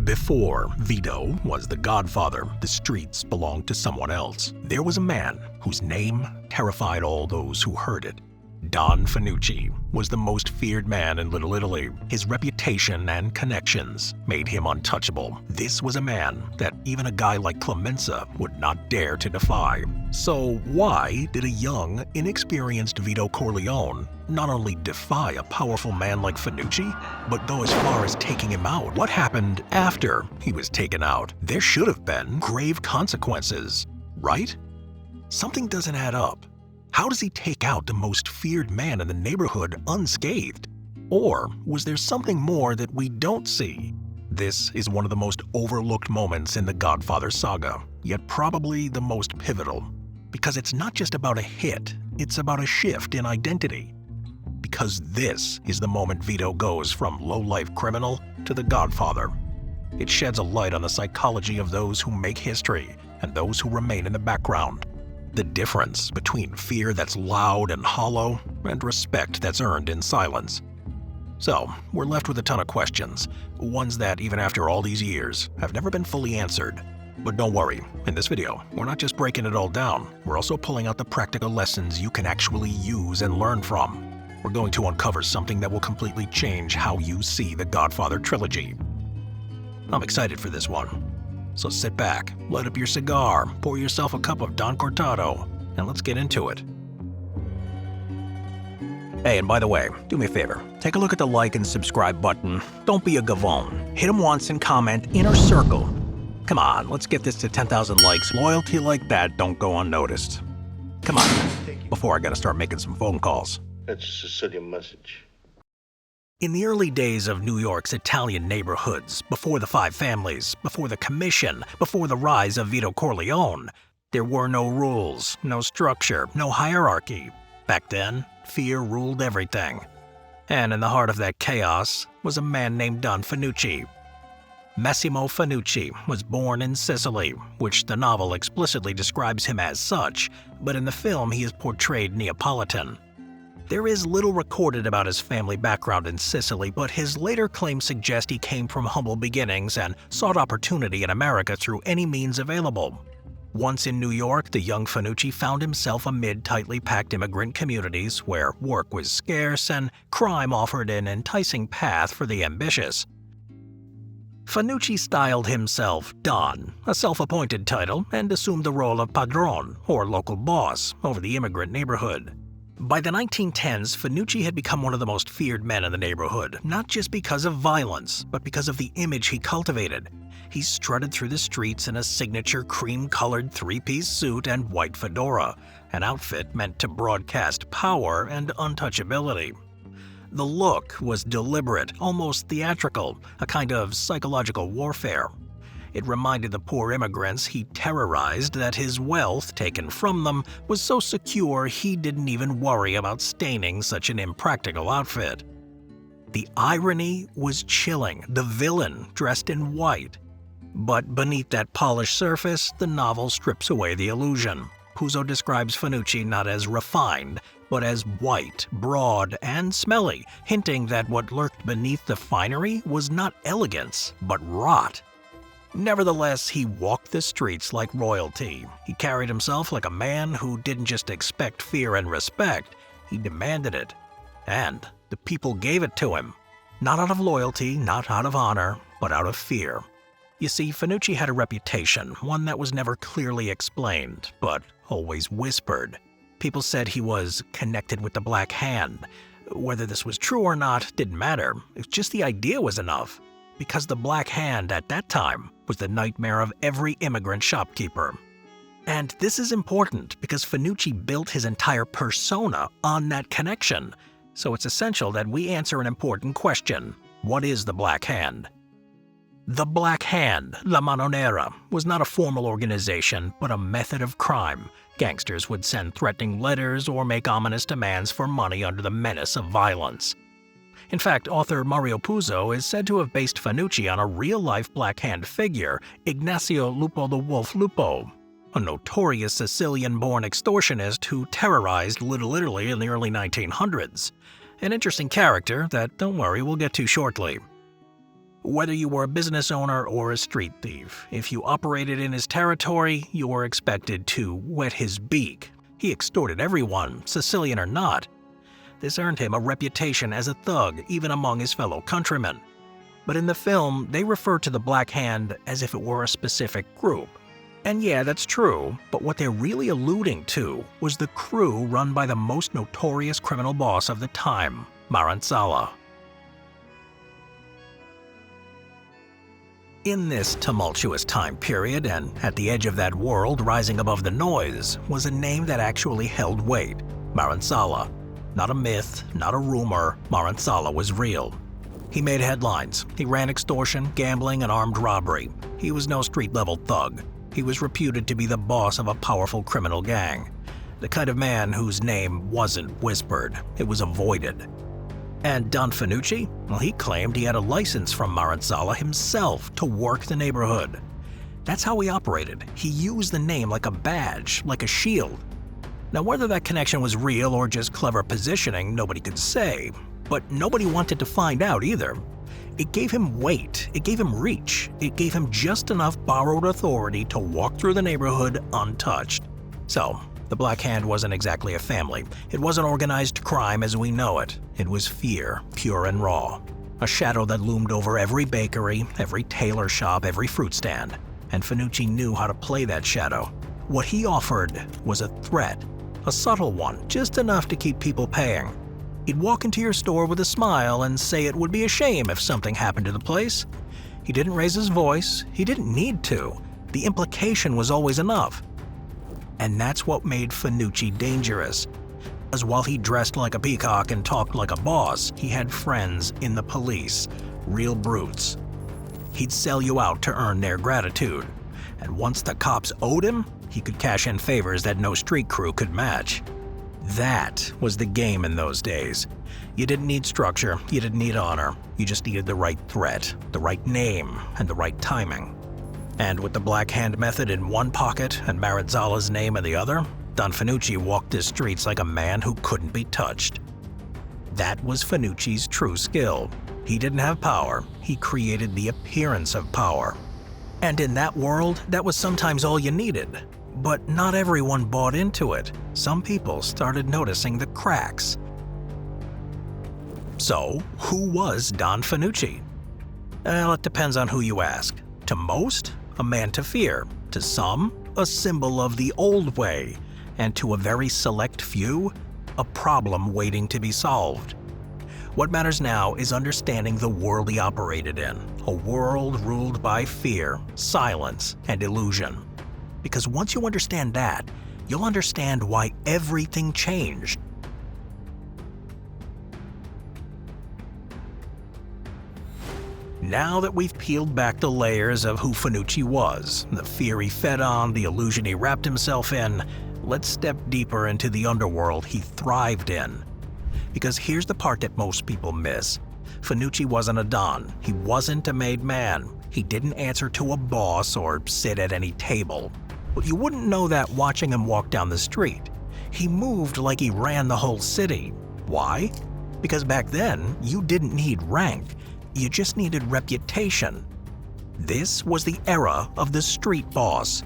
Before Vito was the Godfather, the streets belonged to someone else. There was a man whose name terrified all those who heard it. Don Fanucci was the most feared man in Little Italy. His reputation and connections made him untouchable. This was a man that even a guy like Clemenza would not dare to defy. So why did a young, inexperienced Vito Corleone not only defy a powerful man like Fanucci, but go as far as taking him out? What happened after he was taken out? There should have been grave consequences, right? Something doesn't add up. How does he take out the most feared man in the neighborhood unscathed? Or was there something more that we don't see? This is one of the most overlooked moments in the Godfather saga, yet probably the most pivotal. Because it's not just about a hit, it's about a shift in identity. Because this is the moment Vito goes from low-life criminal to the Godfather. It sheds a light on the psychology of those who make history and those who remain in the background. The difference between fear that's loud and hollow and respect that's earned in silence. So, we're left with a ton of questions, ones that even after all these years have never been fully answered. But don't worry, in this video, we're not just breaking it all down, we're also pulling out the practical lessons you can actually use and learn from. We're going to uncover something that will completely change how you see the Godfather trilogy. I'm excited for this one. So sit back, light up your cigar, pour yourself a cup of Don Cortado, and let's get into it. Hey, and by the way, do me a favor. Take a look at the like and subscribe button. Don't be a gavone. Hit them once and comment Inner Circle. Come on, let's get this to 10,000 likes. Loyalty like that don't go unnoticed. Come on, before I gotta start making some phone calls. That's a Sicilian message. In the early days of New York's Italian neighborhoods, before the Five Families, before the Commission, before the rise of Vito Corleone, there were no rules, no structure, no hierarchy. Back then, fear ruled everything. And in the heart of that chaos was a man named Don Fanucci. Massimo Fanucci was born in Sicily, which the novel explicitly describes him as such, but in the film he is portrayed Neapolitan. There is little recorded about his family background in Sicily, but his later claims suggest he came from humble beginnings and sought opportunity in America through any means available. Once in New York, the young Fanucci found himself amid tightly packed immigrant communities where work was scarce and crime offered an enticing path for the ambitious. Fanucci styled himself Don, a self-appointed title, and assumed the role of padrone, or local boss, over the immigrant neighborhood. By the 1910s, Fanucci had become one of the most feared men in the neighborhood, not just because of violence, but because of the image he cultivated. He strutted through the streets in a signature cream-colored three-piece suit and white fedora, an outfit meant to broadcast power and untouchability. The look was deliberate, almost theatrical, a kind of psychological warfare. It reminded the poor immigrants he terrorized that his wealth, taken from them, was so secure he didn't even worry about staining such an impractical outfit. The irony was chilling, the villain dressed in white. But beneath that polished surface, the novel strips away the illusion. Puzo describes Fanucci not as refined, but as white, broad, and smelly, hinting that what lurked beneath the finery was not elegance, but rot. Nevertheless, he walked the streets like royalty. He carried himself like a man who didn't just expect fear and respect, he demanded it. And the people gave it to him. Not out of loyalty, not out of honor, but out of fear. You see, Fanucci had a reputation, one that was never clearly explained, but always whispered. People said he was connected with the Black Hand. Whether this was true or not didn't matter, just the idea was enough. Because the Black Hand at that time was the nightmare of every immigrant shopkeeper. And this is important because Fanucci built his entire persona on that connection. So it's essential that we answer an important question. What is the Black Hand? The Black Hand, La Mano Nera, was not a formal organization, but a method of crime. Gangsters would send threatening letters or make ominous demands for money under the menace of violence. In fact, author Mario Puzo is said to have based Fanucci on a real-life Black Hand figure, Ignacio Lupo the Wolf Lupo, a notorious Sicilian-born extortionist who terrorized Little Italy in the early 1900s. An interesting character that, don't worry, we'll get to shortly. Whether you were a business owner or a street thief, if you operated in his territory, you were expected to wet his beak. He extorted everyone, Sicilian or not. This earned him a reputation as a thug even among his fellow countrymen. But in the film, they refer to the Black Hand as if it were a specific group. And yeah, that's true, but what they're really alluding to was the crew run by the most notorious criminal boss of the time, Maranzalla. In this tumultuous time period, and at the edge of that world rising above the noise, was a name that actually held weight, Maranzalla. Not a myth, not a rumor, Maranzalla was real. He made headlines. He ran extortion, gambling, and armed robbery. He was no street-level thug. He was reputed to be the boss of a powerful criminal gang. The kind of man whose name wasn't whispered, it was avoided. And Don Fanucci? Well, he claimed he had a license from Maranzalla himself to work the neighborhood. That's how he operated. He used the name like a badge, like a shield. Now, whether that connection was real or just clever positioning, nobody could say. But nobody wanted to find out either. It gave him weight, it gave him reach, it gave him just enough borrowed authority to walk through the neighborhood untouched. So, the Black Hand wasn't exactly a family. It wasn't organized crime as we know it. It was fear, pure and raw. A shadow that loomed over every bakery, every tailor shop, every fruit stand. And Fanucci knew how to play that shadow. What he offered was a threat, a subtle one, just enough to keep people paying. He'd walk into your store with a smile and say it would be a shame if something happened to the place. He didn't raise his voice. He didn't need to. The implication was always enough. And that's what made Fanucci dangerous. Because while he dressed like a peacock and talked like a boss, he had friends in the police, real brutes. He'd sell you out to earn their gratitude. And once the cops owed him, he could cash in favors that no street crew could match. That was the game in those days. You didn't need structure, you didn't need honor. You just needed the right threat, the right name, and the right timing. And with the Black Hand method in one pocket and Maranzalla's name in the other, Don Fanucci walked the streets like a man who couldn't be touched. That was Fanucci's true skill. He didn't have power, he created the appearance of power. And in that world, that was sometimes all you needed. But not everyone bought into it. Some people started noticing the cracks. So, who was Don Fanucci? Well, it depends on who you ask. To most, a man to fear. To some, a symbol of the old way. And to a very select few, a problem waiting to be solved. What matters now is understanding the world he operated in. A world ruled by fear, silence, and illusion. Because once you understand that, you'll understand why everything changed. Now that we've peeled back the layers of who Fanucci was, the fear he fed on, the illusion he wrapped himself in, let's step deeper into the underworld he thrived in. Because here's the part that most people miss. Fanucci wasn't a Don. He wasn't a made man. He didn't answer to a boss or sit at any table. But you wouldn't know that watching him walk down the street. He moved like he ran the whole city. Why? Because back then, you didn't need rank. You just needed reputation. This was the era of the street boss.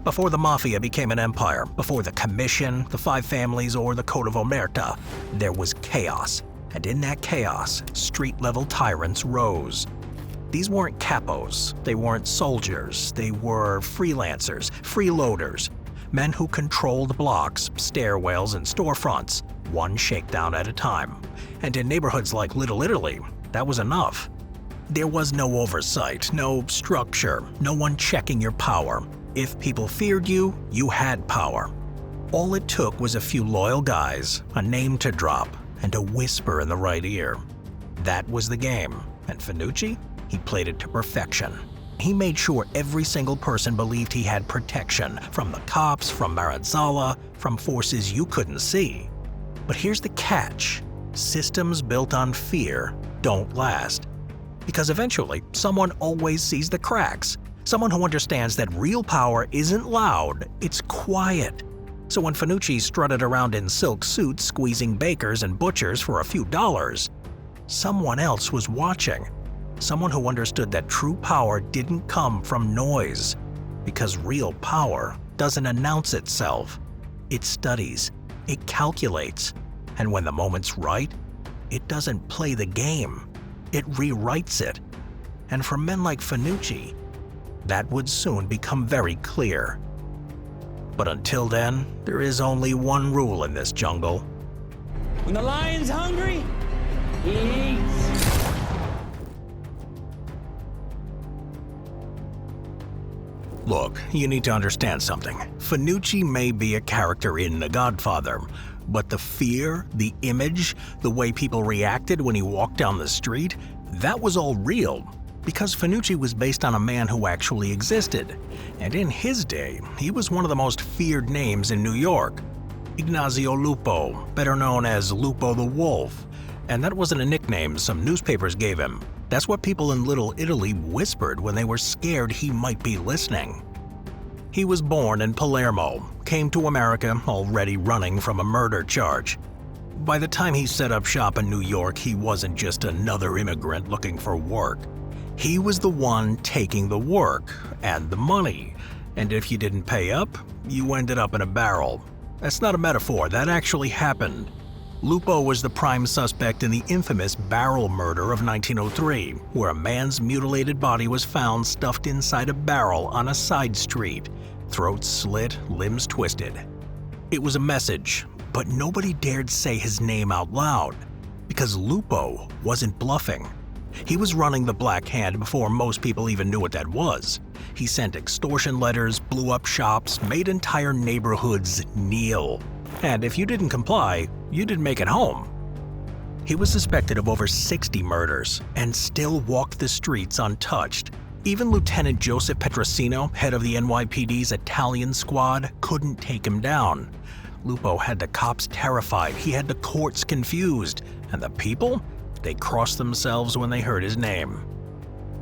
Before the Mafia became an empire, before the Commission, the Five Families, or the Code of Omerta, there was chaos. And in that chaos, street-level tyrants rose. These weren't capos, they weren't soldiers, they were freelancers, freeloaders, men who controlled blocks, stairwells, and storefronts, one shakedown at a time. And in neighborhoods like Little Italy, that was enough. There was no oversight, no structure, no one checking your power. If people feared you, you had power. All it took was a few loyal guys, a name to drop, and a whisper in the right ear. That was the game, and Fanucci? He played it to perfection. He made sure every single person believed he had protection from the cops, from Maranzalla, from forces you couldn't see. But here's the catch. Systems built on fear don't last. Because eventually, someone always sees the cracks. Someone who understands that real power isn't loud, it's quiet. So when Fanucci strutted around in silk suits squeezing bakers and butchers for a few dollars, someone else was watching. Someone who understood that true power didn't come from noise, because real power doesn't announce itself. It studies, it calculates, and when the moment's right, it doesn't play the game, it rewrites it. And for men like Fanucci, that would soon become very clear. But until then, there is only one rule in this jungle. When the lion's hungry, he eats. Look, you need to understand something. Fanucci may be a character in The Godfather, but the fear, the image, the way people reacted when he walked down the street, that was all real. Because Fanucci was based on a man who actually existed. And in his day, he was one of the most feared names in New York. Ignazio Lupo, better known as Lupo the Wolf. And that wasn't a nickname some newspapers gave him. That's what people in Little Italy whispered when they were scared he might be listening. He was born in Palermo, came to America already running from a murder charge. By the time he set up shop in New York, he wasn't just another immigrant looking for work. He was the one taking the work and the money, and if you didn't pay up, you ended up in a barrel. That's not a metaphor, that actually happened. Lupo was the prime suspect in the infamous barrel murder of 1903, where a man's mutilated body was found stuffed inside a barrel on a side street, throat slit, limbs twisted. It was a message, but nobody dared say his name out loud, because Lupo wasn't bluffing. He was running the Black Hand before most people even knew what that was. He sent extortion letters, blew up shops, made entire neighborhoods kneel. And if you didn't comply, you didn't make it home. He was suspected of over 60 murders and still walked the streets untouched. Even Lieutenant Joseph Petrosino, head of the NYPD's Italian squad, couldn't take him down. Lupo had the cops terrified, he had the courts confused, and the people? They crossed themselves when they heard his name.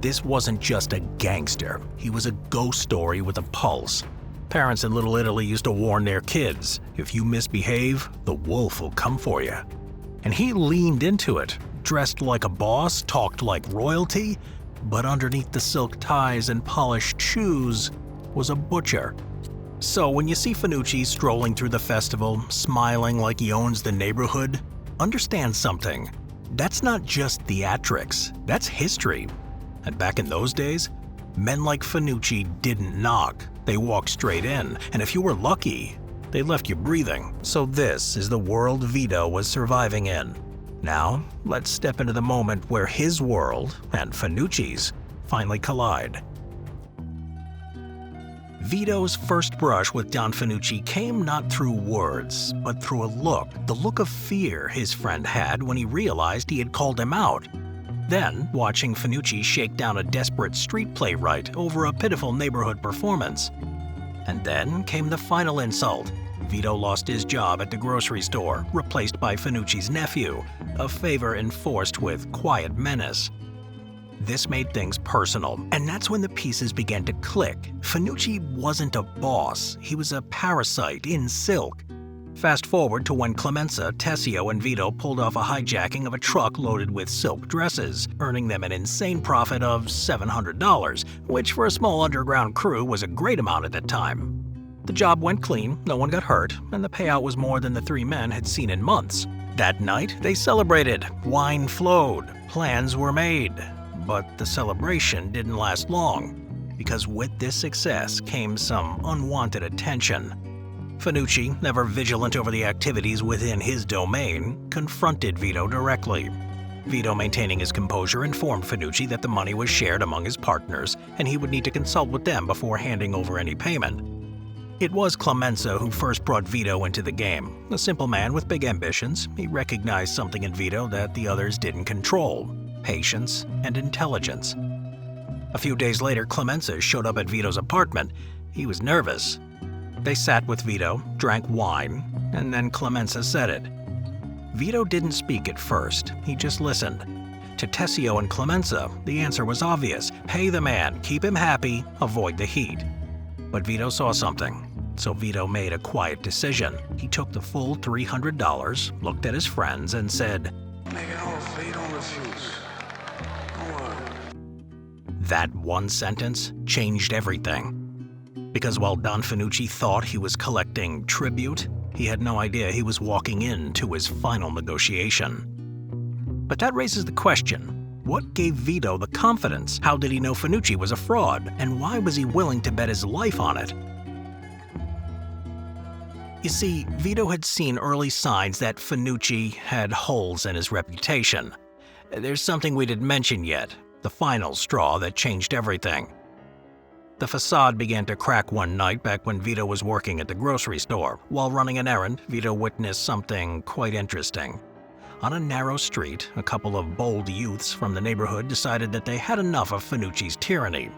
This wasn't just a gangster, he was a ghost story with a pulse. Parents in Little Italy used to warn their kids, if you misbehave, the wolf will come for you. And he leaned into it, dressed like a boss, talked like royalty, but underneath the silk ties and polished shoes was a butcher. So when you see Fanucci strolling through the festival, smiling like he owns the neighborhood, understand something. That's not just theatrics, that's history. And back in those days, men like Fanucci didn't knock, they walked straight in, and if you were lucky, they left you breathing. So this is the world Vito was surviving in. Now, let's step into the moment where his world and Fanucci's finally collide. Vito's first brush with Don Fanucci came not through words, but through a look, the look of fear his friend had when he realized he had called him out. Then, watching Fanucci shake down a desperate street playwright over a pitiful neighborhood performance. And then came the final insult. Vito lost his job at the grocery store, replaced by Fanucci's nephew, a favor enforced with quiet menace. This made things personal, and that's when the pieces began to click. Fanucci wasn't a boss, he was a parasite in silk. Fast forward to when Clemenza, Tessio, and Vito pulled off a hijacking of a truck loaded with silk dresses, earning them an insane profit of $700, which for a small underground crew was a great amount at the time. The job went clean, no one got hurt, and the payout was more than the three men had seen in months. That night, they celebrated, wine flowed, plans were made. But the celebration didn't last long, because with this success came some unwanted attention. Fanucci, never vigilant over the activities within his domain, confronted Vito directly. Vito, maintaining his composure, informed Fanucci that the money was shared among his partners and he would need to consult with them before handing over any payment. It was Clemenza who first brought Vito into the game. A simple man with big ambitions, he recognized something in Vito that the others didn't control: patience and intelligence. A few days later, Clemenza showed up at Vito's apartment. He was nervous. They sat with Vito, drank wine, and then Clemenza said it. Vito didn't speak at first, he just listened. To Tessio and Clemenza, the answer was obvious: pay the man, keep him happy, avoid the heat. But Vito saw something, so Vito made a quiet decision. He took the full $300, looked at his friends, and said, Make it offer, you don't refuse. Don't worry. That one sentence changed everything. Because while Don Fanucci thought he was collecting tribute, he had no idea he was walking into his final negotiation. But that raises the question, what gave Vito the confidence? How did he know Fanucci was a fraud? And why was he willing to bet his life on it? You see, Vito had seen early signs that Fanucci had holes in his reputation. There's something we didn't mention yet, the final straw that changed everything. The facade began to crack one night back when Vito was working at the grocery store. While running an errand, Vito witnessed something quite interesting. On a narrow street, a couple of bold youths from the neighborhood decided that they had enough of Fanucci's tyranny.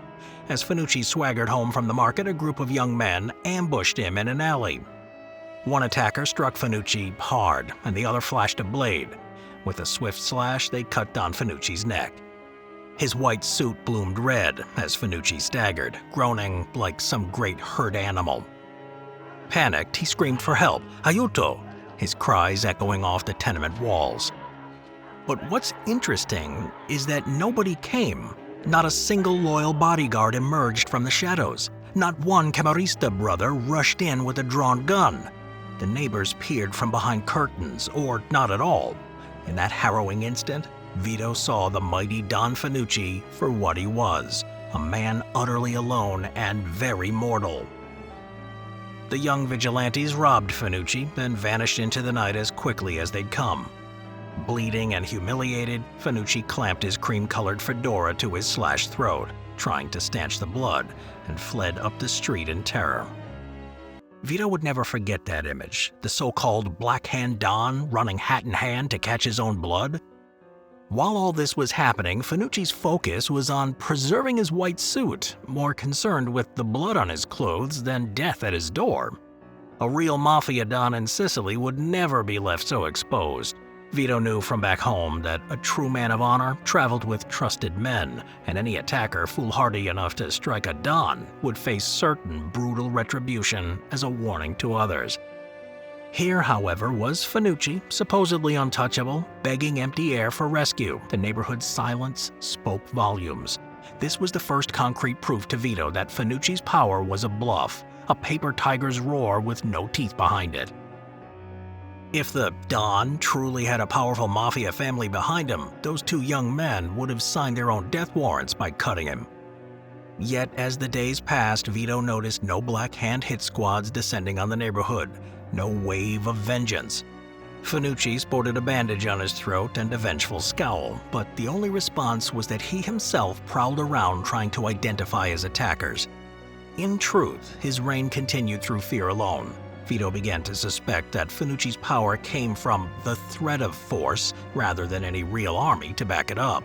As Fanucci swaggered home from the market, a group of young men ambushed him in an alley. One attacker struck Fanucci hard, and the other flashed a blade. With a swift slash, they cut Don Fanucci's neck. His white suit bloomed red as Fanucci staggered, groaning like some great hurt animal. Panicked, he screamed for help, "Aiuto!" his cries echoing off the tenement walls. But what's interesting is that nobody came. Not a single loyal bodyguard emerged from the shadows. Not one Camarista brother rushed in with a drawn gun. The neighbors peered from behind curtains, or not at all. In that harrowing instant, Vito saw the mighty Don Fanucci for what he was, a man utterly alone and very mortal. The young vigilantes robbed Fanucci, then vanished into the night as quickly as they'd come. Bleeding and humiliated, Fanucci clamped his cream-colored fedora to his slashed throat, trying to stanch the blood, and fled up the street in terror. Vito would never forget that image, the so-called Black Hand Don running hat in hand to catch his own blood. While all this was happening, Fanucci's focus was on preserving his white suit, more concerned with the blood on his clothes than death at his door. A real Mafia Don in Sicily would never be left so exposed. Vito knew from back home that a true man of honor traveled with trusted men, and any attacker foolhardy enough to strike a Don would face certain brutal retribution as a warning to others. Here, however, was Fanucci, supposedly untouchable, begging empty air for rescue. The neighborhood's silence spoke volumes. This was the first concrete proof to Vito that Fanucci's power was a bluff, a paper tiger's roar with no teeth behind it. If the Don truly had a powerful Mafia family behind him, those two young men would have signed their own death warrants by cutting him. Yet as the days passed, Vito noticed no Black Hand hit squads descending on the neighborhood. No wave of vengeance. Fanucci sported a bandage on his throat and a vengeful scowl, but the only response was that he himself prowled around trying to identify his attackers. In truth, his reign continued through fear alone. Vito began to suspect that Fanucci's power came from the threat of force rather than any real army to back it up.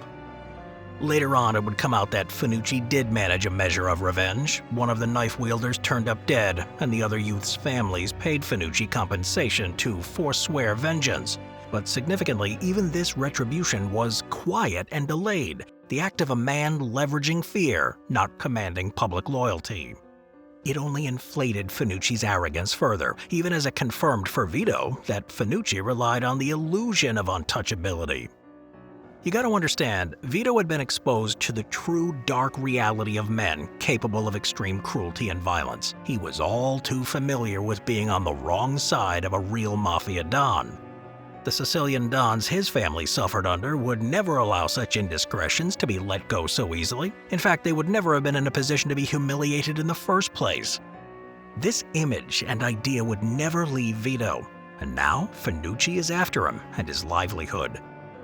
Later on, it would come out that Fanucci did manage a measure of revenge. One of the knife wielders turned up dead, and the other youth's families paid Fanucci compensation to forswear vengeance. But significantly, even this retribution was quiet and delayed, the act of a man leveraging fear, not commanding public loyalty. It only inflated Fanucci's arrogance further, even as it confirmed for Vito that Fanucci relied on the illusion of untouchability. You gotta understand, Vito had been exposed to the true dark reality of men capable of extreme cruelty and violence. He was all too familiar with being on the wrong side of a real Mafia Don. The Sicilian Dons his family suffered under would never allow such indiscretions to be let go so easily. In fact, they would never have been in a position to be humiliated in the first place. This image and idea would never leave Vito, and now Fanucci is after him and his livelihood.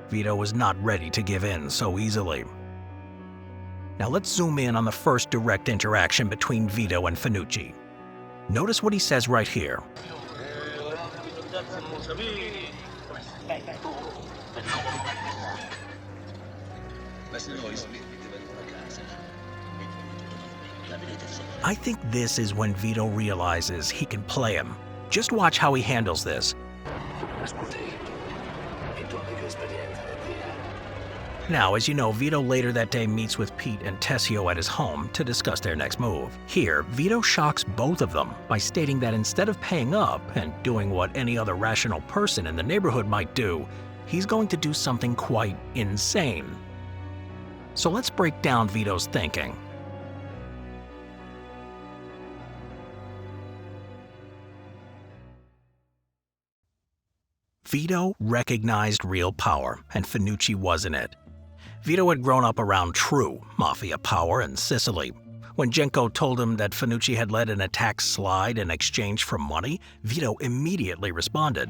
Vito was not ready to give in so easily. Now let's zoom in on the first direct interaction between Vito and Fanucci. Notice what he says right here. I think this is when Vito realizes he can play him. Just watch how he handles this. Now, as you know, Vito later that day meets with Pete and Tessio at his home to discuss their next move. Here, Vito shocks both of them by stating that instead of paying up and doing what any other rational person in the neighborhood might do, he's going to do something quite insane. So let's break down Vito's thinking. Vito recognized real power, and Fanucci wasn't it. Vito had grown up around true Mafia power in Sicily. When Genco told him that Fanucci had let an attack slide in exchange for money, Vito immediately responded.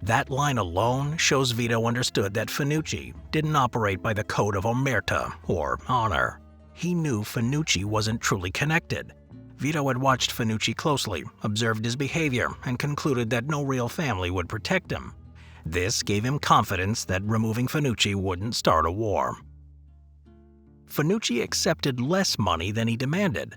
That line alone shows Vito understood that Fanucci didn't operate by the code of omerta, or honor. He knew Fanucci wasn't truly connected. Vito had watched Fanucci closely, observed his behavior, and concluded that no real family would protect him. This gave him confidence that removing Fanucci wouldn't start a war. Fanucci accepted less money than he demanded.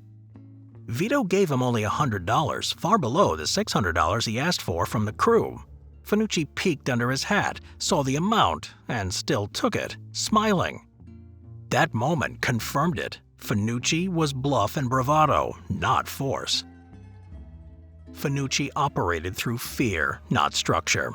Vito gave him only $100, far below the $600 he asked for from the crew. Fanucci peeked under his hat, saw the amount, and still took it, smiling. That moment confirmed it. Fanucci was bluff and bravado, not force. Fanucci operated through fear, not structure.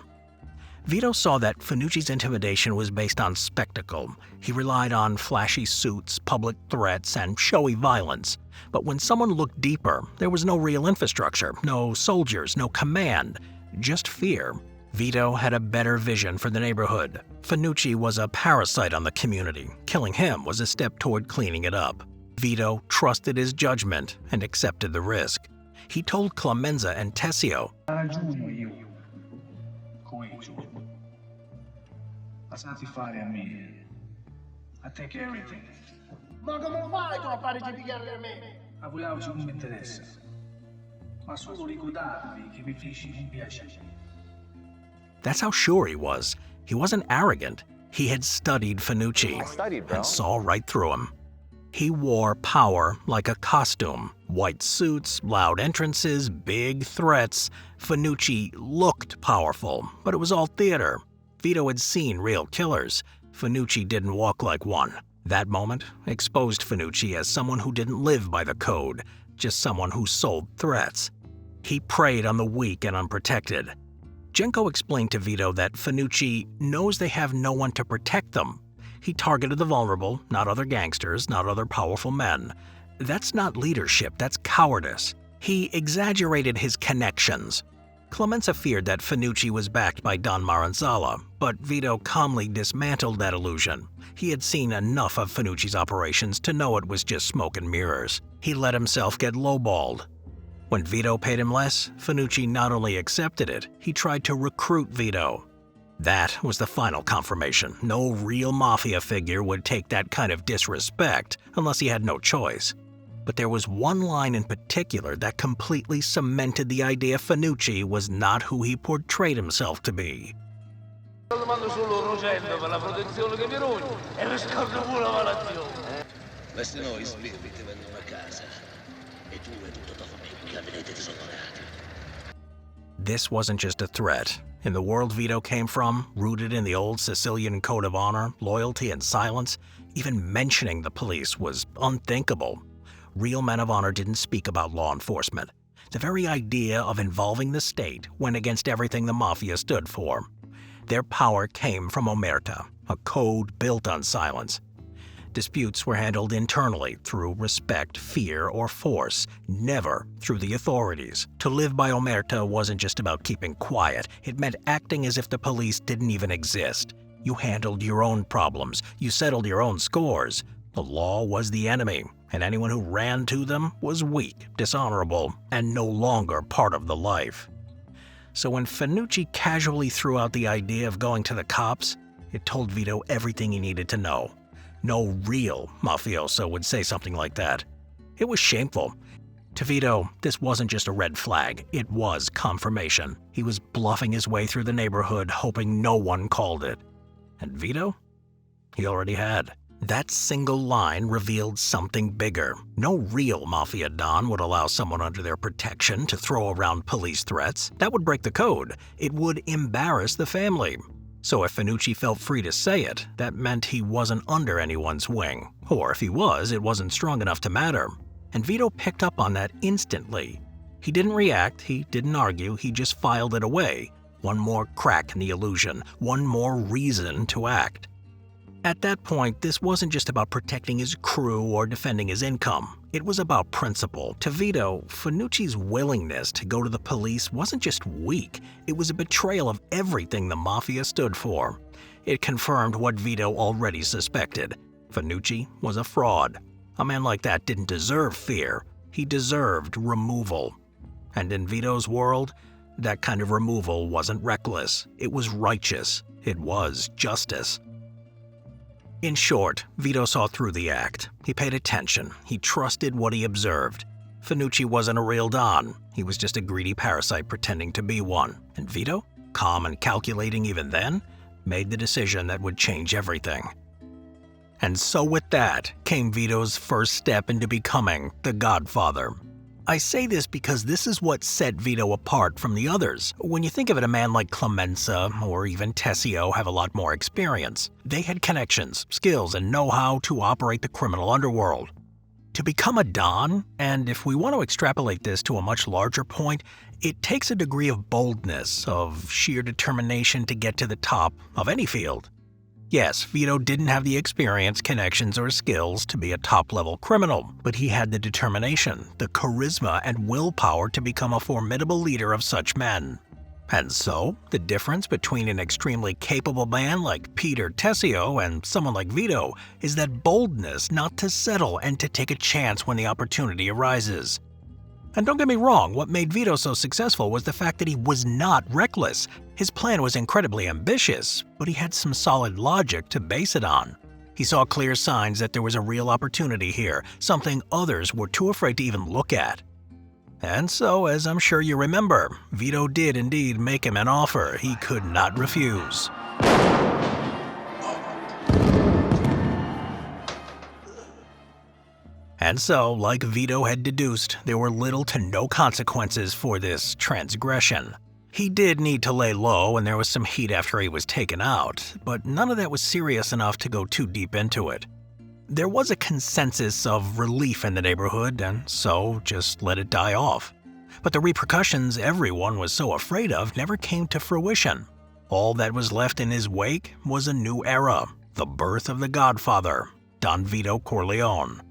Vito saw that Fanucci's intimidation was based on spectacle. He relied on flashy suits, public threats, and showy violence. But when someone looked deeper, there was no real infrastructure, no soldiers, no command, just fear. Vito had a better vision for the neighborhood. Fanucci was a parasite on the community. Killing him was a step toward cleaning it up. Vito trusted his judgment and accepted the risk. He told Clemenza and Tessio, I take everything. Ma come fai tu a fare giudicare da me? A voi oggi non mi interessa. Ma solo ricordatevi che vi feci un piacere. That's how sure he was. He wasn't arrogant. He had studied Fanucci and saw right through him. He wore power like a costume. White suits, loud entrances, big threats. Fanucci looked powerful, but it was all theater. Vito had seen real killers. Fanucci didn't walk like one. That moment exposed Fanucci as someone who didn't live by the code, just someone who sold threats. He preyed on the weak and unprotected. Genco explained to Vito that Fanucci knows they have no one to protect them. He targeted the vulnerable, not other gangsters, not other powerful men. That's not leadership, that's cowardice. He exaggerated his connections. Clemenza feared that Fanucci was backed by Don Maranzalla, but Vito calmly dismantled that illusion. He had seen enough of Fanucci's operations to know it was just smoke and mirrors. He let himself get lowballed. When Vito paid him less, Fanucci not only accepted it, he tried to recruit Vito. That was the final confirmation. No real Mafia figure would take that kind of disrespect unless he had no choice. But there was one line in particular that completely cemented the idea Fanucci was not who he portrayed himself to be. This wasn't just a threat. In the world Vito came from, rooted in the old Sicilian code of honor, loyalty, and silence, even mentioning the police was unthinkable. Real men of honor didn't speak about law enforcement. The very idea of involving the state went against everything the Mafia stood for. Their power came from omerta, a code built on silence. Disputes were handled internally through respect, fear, or force, never through the authorities. To live by omerta wasn't just about keeping quiet. It meant acting as if the police didn't even exist. You handled your own problems. You settled your own scores. The law was the enemy, and anyone who ran to them was weak, dishonorable, and no longer part of the life. So when Fanucci casually threw out the idea of going to the cops, it told Vito everything he needed to know. No real mafioso would say something like that. It was shameful. To Vito, this wasn't just a red flag, it was confirmation. He was bluffing his way through the neighborhood, hoping no one called it. And Vito? He already had. That single line revealed something bigger. No real Mafia Don would allow someone under their protection to throw around police threats. That would break the code. It would embarrass the family. So if Fanucci felt free to say it, that meant he wasn't under anyone's wing. Or if he was, it wasn't strong enough to matter. And Vito picked up on that instantly. He didn't react, he didn't argue, he just filed it away. One more crack in the illusion, one more reason to act. At that point, this wasn't just about protecting his crew or defending his income. It was about principle. To Vito, Fanucci's willingness to go to the police wasn't just weak, it was a betrayal of everything the Mafia stood for. It confirmed what Vito already suspected. Fanucci was a fraud. A man like that didn't deserve fear. He deserved removal. And in Vito's world, that kind of removal wasn't reckless. It was righteous. It was justice. In short, Vito saw through the act. He paid attention. He trusted what he observed. Fanucci wasn't a real Don. He was just a greedy parasite pretending to be one. And Vito, calm and calculating even then, made the decision that would change everything. And so with that came Vito's first step into becoming the Godfather. I say this because this is what set Vito apart from the others. When you think of it, a man like Clemenza or even Tessio have a lot more experience. They had connections, skills, and know-how to operate the criminal underworld. To become a Don, and if we want to extrapolate this to a much larger point, it takes a degree of boldness, of sheer determination to get to the top of any field. Yes, Vito didn't have the experience, connections, or skills to be a top-level criminal, but he had the determination, the charisma, and willpower to become a formidable leader of such men. And so, the difference between an extremely capable man like Peter Tessio and someone like Vito is that boldness not to settle and to take a chance when the opportunity arises. And don't get me wrong, what made Vito so successful was the fact that he was not reckless. His plan was incredibly ambitious, but he had some solid logic to base it on. He saw clear signs that there was a real opportunity here, something others were too afraid to even look at. And so, as I'm sure you remember, Vito did indeed make him an offer he could not refuse. And so, like Vito had deduced, there were little to no consequences for this transgression. He did need to lay low and there was some heat after he was taken out, but none of that was serious enough to go too deep into it. There was a consensus of relief in the neighborhood, and so just let it die off. But the repercussions everyone was so afraid of never came to fruition. All that was left in his wake was a new era, the birth of the Godfather, Don Vito Corleone.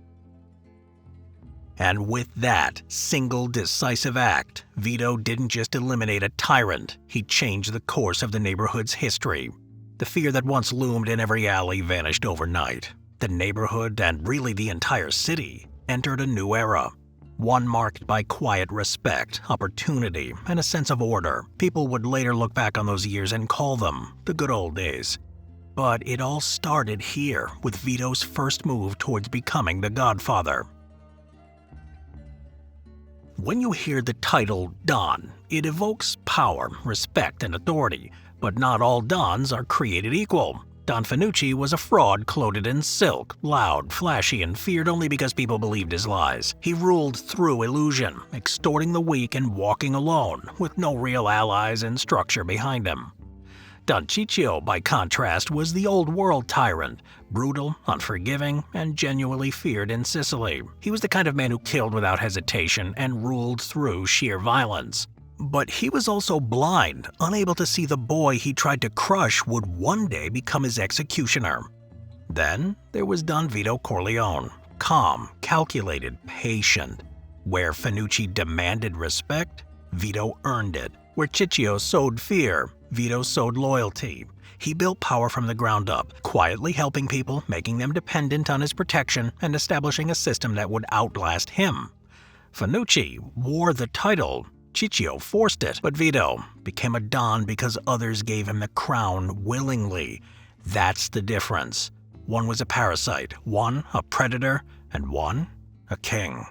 And with that single decisive act, Vito didn't just eliminate a tyrant, he changed the course of the neighborhood's history. The fear that once loomed in every alley vanished overnight. The neighborhood, and really the entire city, entered a new era. One marked by quiet respect, opportunity, and a sense of order. People would later look back on those years and call them the good old days. But it all started here, with Vito's first move towards becoming the Godfather. When you hear the title Don, it evokes power, respect, and authority, but not all Dons are created equal. Don Fanucci was a fraud clothed in silk, loud, flashy, and feared only because people believed his lies. He ruled through illusion, extorting the weak and walking alone, with no real allies and structure behind him. Don Ciccio, by contrast, was the old-world tyrant, brutal, unforgiving, and genuinely feared in Sicily. He was the kind of man who killed without hesitation and ruled through sheer violence. But he was also blind, unable to see the boy he tried to crush would one day become his executioner. Then there was Don Vito Corleone, calm, calculated, patient. Where Fanucci demanded respect, Vito earned it. Where Ciccio sowed fear, Vito sowed loyalty. He built power from the ground up, quietly helping people, making them dependent on his protection, and establishing a system that would outlast him. Fanucci wore the title, Ciccio forced it, but Vito became a Don because others gave him the crown willingly. That's the difference. One was a parasite, one a predator, and one a king.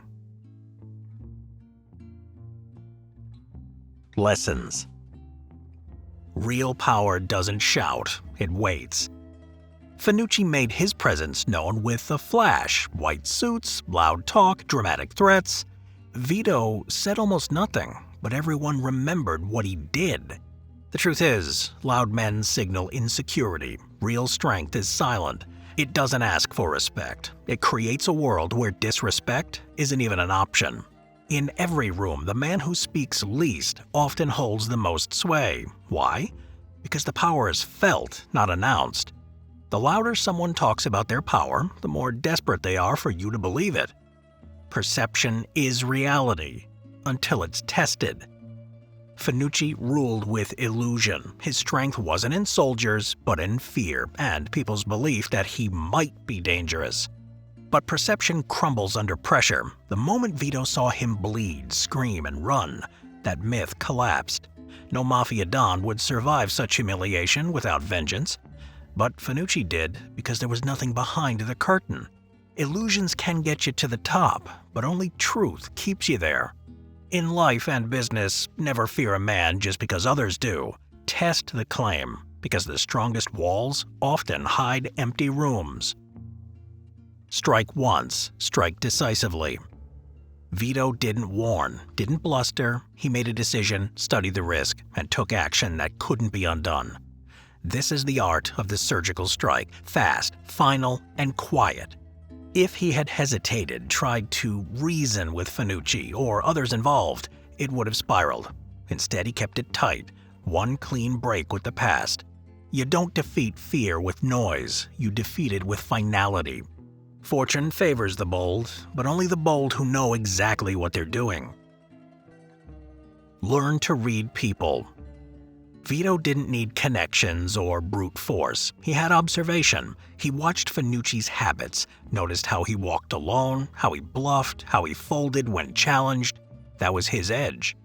Lessons. Real power doesn't shout, it waits. Fanucci made his presence known with a flash, white suits, loud talk, dramatic threats. Vito said almost nothing, but everyone remembered what he did. The truth is, loud men signal insecurity. Real strength is silent. It doesn't ask for respect. It creates a world where disrespect isn't even an option. In every room, the man who speaks least often holds the most sway. Why? Because the power is felt, not announced. The louder someone talks about their power, the more desperate they are for you to believe it. Perception is reality, until it's tested. Fanucci ruled with illusion. His strength wasn't in soldiers, but in fear and people's belief that he might be dangerous. But perception crumbles under pressure. The moment Vito saw him bleed, scream, and run, that myth collapsed. No Mafia Don would survive such humiliation without vengeance. But Fanucci did because there was nothing behind the curtain. Illusions can get you to the top, but only truth keeps you there. In life and business, never fear a man just because others do. Test the claim, because the strongest walls often hide empty rooms. Strike once, strike decisively. Vito didn't warn, didn't bluster. He made a decision, studied the risk, and took action that couldn't be undone. This is the art of the surgical strike, fast, final, and quiet. If he had hesitated, tried to reason with Fanucci or others involved, it would have spiraled. Instead, he kept it tight, one clean break with the past. You don't defeat fear with noise, you defeat it with finality. Fortune favors the bold, but only the bold who know exactly what they're doing. Learn to read people. Vito didn't need connections or brute force. He had observation. He watched Fanucci's habits, noticed how he walked alone, how he bluffed, how he folded when challenged. That was his edge.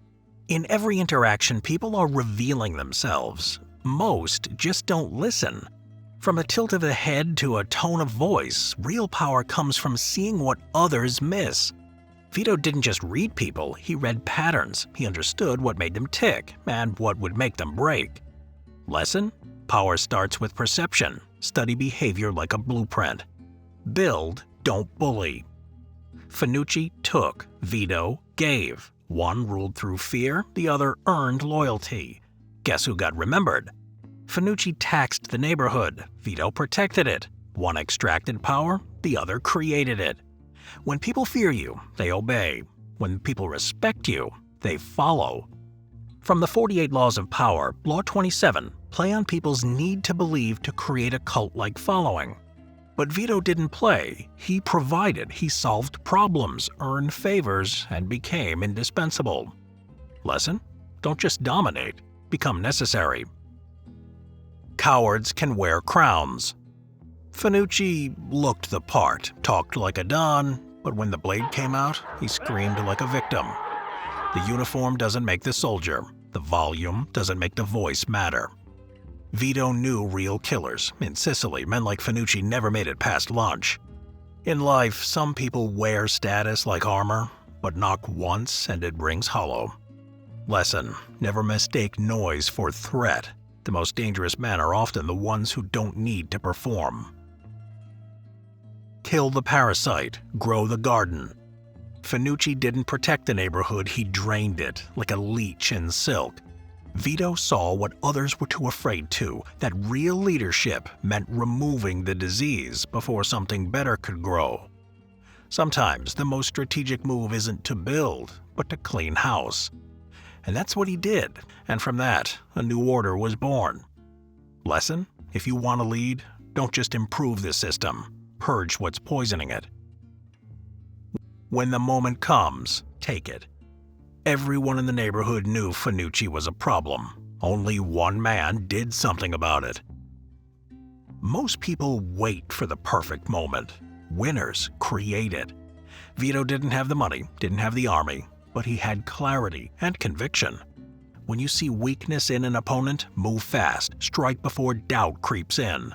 In every interaction, people are revealing themselves. Most just don't listen. From a tilt of the head to a tone of voice, real power comes from seeing what others miss. Vito didn't just read people, he read patterns. He understood what made them tick and what would make them break. Lesson? Power starts with perception. Study behavior like a blueprint. Build, don't bully. Fanucci took, Vito gave. One ruled through fear, the other earned loyalty. Guess who got remembered? Fanucci taxed the neighborhood, Vito protected it. One extracted power, the other created it. When people fear you, they obey. When people respect you, they follow. From the 48 Laws of Power, Law 27, play on people's need to believe to create a cult-like following. But Vito didn't play, he provided, he solved problems, earned favors, and became indispensable. Lesson? Don't just dominate, become necessary. Cowards can wear crowns. Fanucci looked the part, talked like a Don, but when the blade came out, he screamed like a victim. The uniform doesn't make the soldier. The volume doesn't make the voice matter. Vito knew real killers. In Sicily, men like Fanucci never made it past lunch. In life, some people wear status like armor, but knock once and it rings hollow. Lesson: never mistake noise for threat. The most dangerous men are often the ones who don't need to perform. Kill the parasite, grow the garden. Fanucci didn't protect the neighborhood, he drained it, like a leech in silk. Vito saw what others were too afraid to, that real leadership meant removing the disease before something better could grow. Sometimes the most strategic move isn't to build, but to clean house. And that's what he did, and from that, a new order was born. Lesson: if you want to lead, don't just improve the system, purge what's poisoning it. When the moment comes, take it. Everyone in the neighborhood knew Fanucci was a problem. Only one man did something about it. Most people wait for the perfect moment. Winners create it. Vito didn't have the money, didn't have the army, but he had clarity and conviction. When you see weakness in an opponent, move fast, strike before doubt creeps in.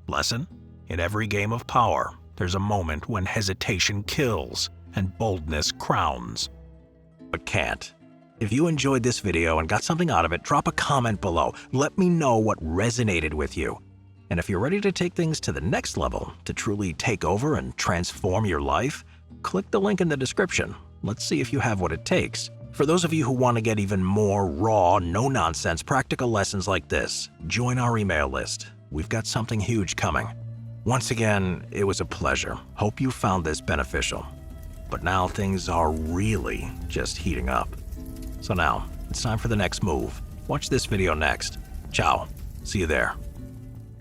Lesson: in every game of power, there's a moment when hesitation kills and boldness crowns. But can't. If you enjoyed this video and got something out of it, drop a comment below. Let me know what resonated with you. And if you're ready to take things to the next level, to truly take over and transform your life, click the link in the description. Let's see if you have what it takes. For those of you who want to get even more raw, no-nonsense practical lessons like this, join our email list. We've got something huge coming. Once again, it was a pleasure. Hope you found this beneficial. But now things are really just heating up. So now, it's time for the next move. Watch this video next. Ciao. See you there.